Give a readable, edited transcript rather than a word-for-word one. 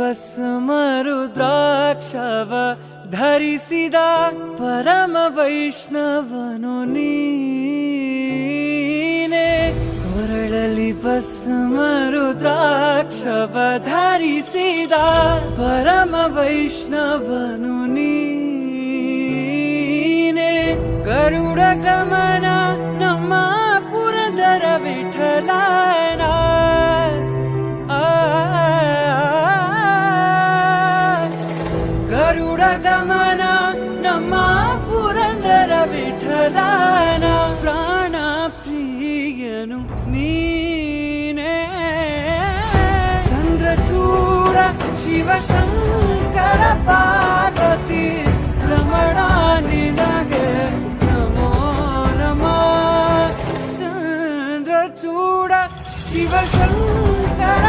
ಭಸ್ಮ ರುದ್ರಾಕ್ಷವ ಧರಿಸಿದ ಪರಮ ವೈಷ್ಣವನು ನೀನೆ. ಕೊರಳಲ್ಲಿ ಭಸ್ಮ ರುದ್ರಾಕ್ಷವ ಧರಿಸಿದ ಪರಮ ವೈಷ್ಣವನು ನೀನೆ. ಗರುಡ ಗಮನ ನಮ್ಮ ಪುರಂದರ ವಿಠಲನ. ಗರುಡ ಗಮನ ನಮ್ಮ ಪುರಂದರ ವಿಠಲನ. ಪ್ರಾಣ ಪ್ರಿಯನು ನೀನೇ. ಚಂದ್ರಚೂಡ ಶಿವಶಂಕರ ಪಾರ್ವತಿ ರಮಣ ನಿನಗೆ ನಮೋ ನಮಃ. ಚಂದ್ರಚೂಡ ಶಿವಶಂಕರ